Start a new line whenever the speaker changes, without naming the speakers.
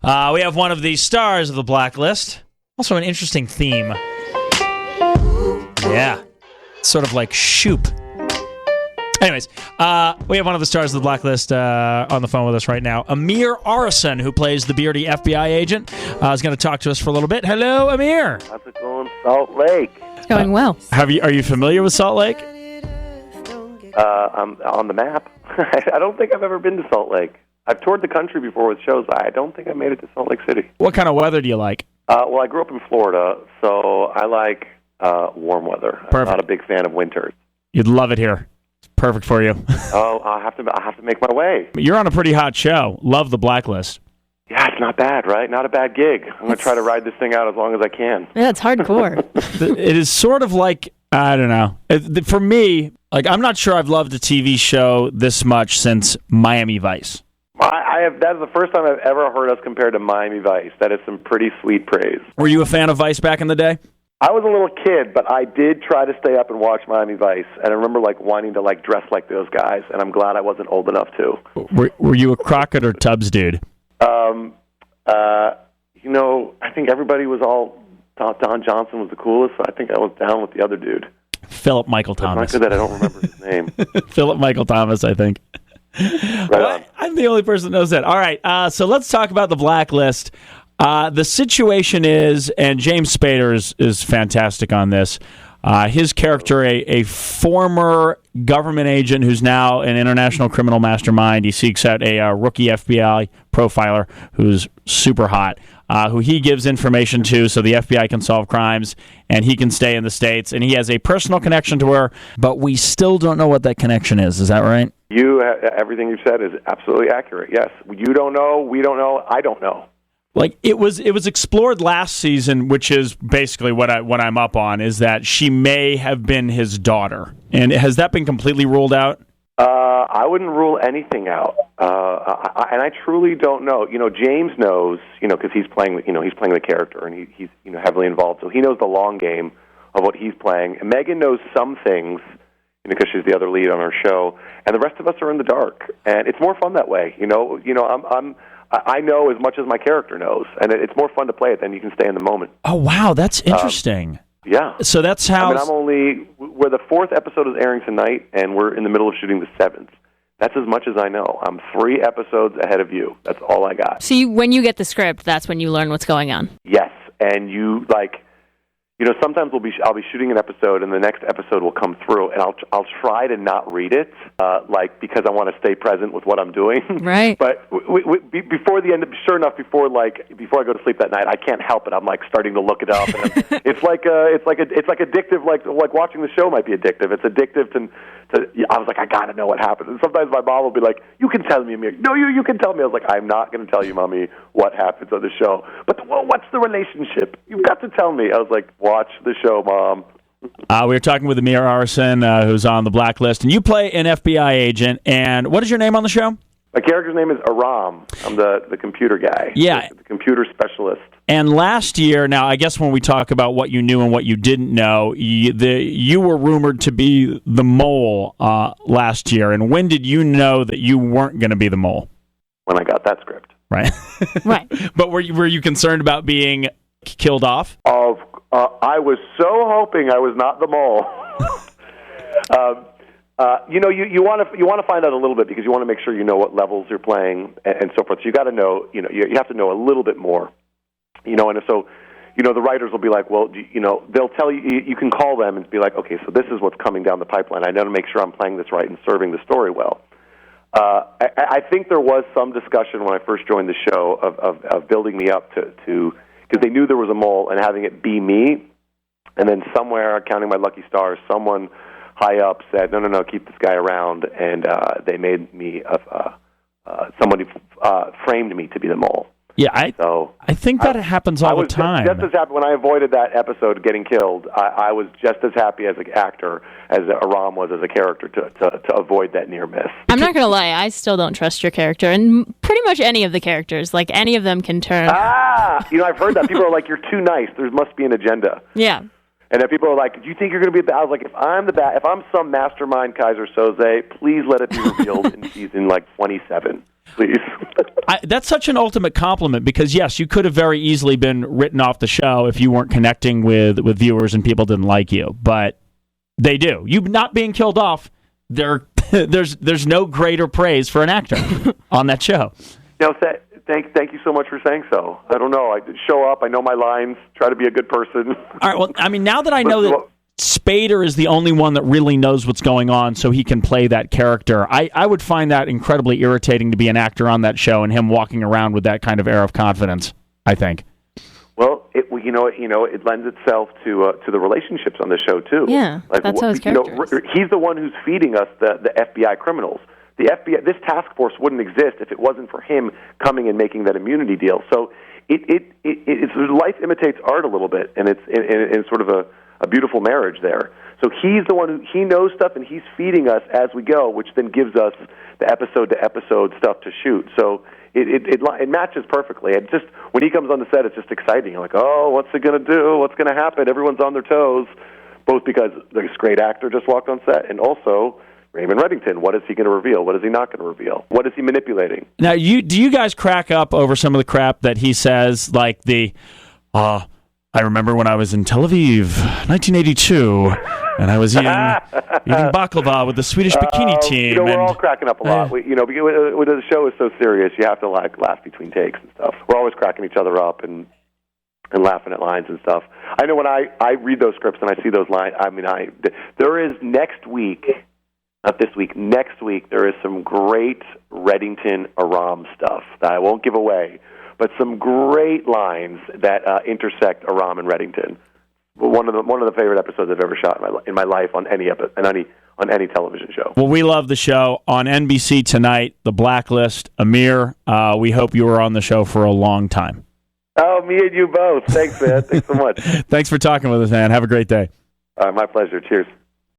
We have one of the stars of the Blacklist. Also an interesting theme. Yeah. Sort of like Shoop. Anyways, we have one of the stars of the Blacklist on the phone with us right now. Amir Arison, who plays the beardy FBI agent, is going to talk to us for a little bit. Hello, Amir.
How's it going, Salt Lake?
It's going well.
Are you familiar with Salt Lake?
I'm on the map. I don't think I've ever been to Salt Lake. I've toured the country before with shows. I don't think I made it to Salt Lake City.
What kind of weather do you like?
Well, I grew up in Florida, so I like warm weather.
Perfect.
I'm not a big fan of winters.
You'd love it here. It's perfect for you.
Oh, I have to make my way.
You're on a pretty hot show. Love the Blacklist.
Yeah, it's not bad, right? Not a bad gig. I'm going to try to ride this thing out as long as I can.
Yeah, it's hardcore.
It is sort of like, I don't know. For me, like, I'm not sure I've loved a TV show this much since Miami Vice.
That is the first time I've ever heard us compared to Miami Vice. That is some pretty sweet praise.
Were you a fan of Vice back in the day?
I was a little kid, but I did try to stay up and watch Miami Vice, and I remember wanting to dress like those guys, and I'm glad I wasn't old enough to.
Were you a Crockett or Tubbs dude?
I think everybody was thought Don Johnson was the coolest, so I think I was down with the other dude.
Philip Michael Thomas.
It's not good that I don't remember his name.
Philip Michael Thomas, I think.
Right on.
I'm the only person that knows that. All right, so let's talk about the Blacklist. The situation is, and James Spader is fantastic on this, his character, a former government agent who's now an international criminal mastermind. He seeks out a rookie FBI profiler who's super hot, who he gives information to so the FBI can solve crimes and he can stay in the States. And he has a personal connection to her, but we still don't know what that connection is. Is that right?
Everything you've said is absolutely accurate, yes. You don't know, we don't know, I don't know.
Like it was explored last season, which is basically what I'm up on, is that she may have been his daughter. And has that been completely ruled out?
I wouldn't rule anything out, and I truly don't know. James knows, because he's playing the character, and he's heavily involved, so he knows the long game of what he's playing. And Megan knows some things, because she's the other lead on our show, and the rest of us are in the dark. And it's more fun that way. I know as much as my character knows, and it's more fun to play it than you can stay in the moment.
Oh, wow, that's interesting.
Yeah.
So that's how...
where the 4th episode is airing tonight, and we're in the middle of shooting the 7th. That's as much as I know. I'm 3 episodes ahead of you. That's all I got.
So when you get the script, that's when you learn what's going on?
Yes, and sometimes I'll be shooting an episode, and the next episode will come through, and I'll try to not read it, because I want to stay present with what I'm doing.
Right.
But before the end, sure enough, before I go to sleep that night, I can't help it. I'm starting to look it up, and it's like addictive. Like watching the show might be addictive. It's addictive to. I was like, I gotta know what happened. And sometimes my mom will be like, "You can tell me, Amir." No, you can tell me. I was like, I'm not going to tell you, Mommy, what happens on the show. But what's the relationship? You've got to tell me. I was like, watch the show, Mom.
We were talking with Amir Arison, who's on the Blacklist, and you play an FBI agent. And what is your name on the show?
My character's name is Aram. I'm the computer guy.
Yeah.
The computer specialist.
And last year, now I guess when we talk about what you knew and what you didn't know, you were rumored to be the mole last year. And when did you know that you weren't going to be the mole?
When I got that script.
Right.
Right.
But were you concerned about being killed off?
I was so hoping I was not the mole. You want to find out a little bit because you want to make sure you know what levels you're playing and so forth. So you got to know, you have to know a little bit more, and so, the writers will be like, well, they'll tell you, you can call them and be like, okay, so this is what's coming down the pipeline. I know to make sure I'm playing this right and serving the story well. I think there was some discussion when I first joined the show of building me up to because they knew there was a mole and having it be me, and then somewhere, counting my lucky stars, someone high up said, no, keep this guy around, and they made me, somebody framed me to be the mole.
Yeah, I think that happens all the time.
Just as happy when I avoided that episode getting killed. I was just as happy as an actor as Aram was as a character to avoid that near miss.
I'm not going to lie, I still don't trust your character, and pretty much any of the characters. Like, any of them can turn.
I've heard that. People are like, you're too nice. There must be an agenda.
Yeah.
And then people are like, do you think you're going to be the bad? I was like, if I'm some mastermind Kaiser Soze, please let it be revealed in season 27. please.
That's such an ultimate compliment because, yes, you could have very easily been written off the show if you weren't connecting with viewers and people didn't like you. But they do. You not being killed off, there's no greater praise for an actor on that show.
No, thank you so much for saying so. I don't know. I show up. I know my lines. Try to be a good person.
All right. Well, I mean, now that I know that Spader is the only one that really knows what's going on, so he can play that character, I would find that incredibly irritating to be an actor on that show and him walking around with that kind of air of confidence, I think.
Well, it lends itself to the relationships on the show too.
Yeah, that's how his character is.
He's the one who's feeding us the FBI criminals. The FBI, this task force wouldn't exist if it wasn't for him coming and making that immunity deal. So it's life imitates art a little bit, and it's sort of a beautiful marriage there. So he's the one he knows stuff, and he's feeding us as we go, which then gives us the episode-to-episode stuff to shoot. So it matches perfectly. And just when he comes on the set, it's just exciting. You're like, oh, what's he going to do? What's going to happen? Everyone's on their toes, both because this great actor just walked on set, and also Raymond Reddington. What is he going to reveal? What is he not going to reveal? What is he manipulating?
Now, do you guys crack up over some of the crap that he says, like I remember when I was in Tel Aviv, 1982, and I was eating baklava with the Swedish bikini team.
We're all cracking up a lot. Because the show is so serious, you have to laugh between takes and stuff. We're always cracking each other up and laughing at lines and stuff. I know when I read those scripts and I see those lines. I mean, there is next week, not this week, next week. There is some great Reddington Aram stuff that I won't give away. But some great lines that intersect Aram and Reddington. One of the favorite episodes I've ever shot in my life on any television show. Well,
we love the show on NBC tonight. The Blacklist. Amir, we hope you are on the show for a long time.
Oh, me and you both. Thanks, man. Thanks so much.
Thanks for talking with us, man. Have a great day.
My pleasure. Cheers.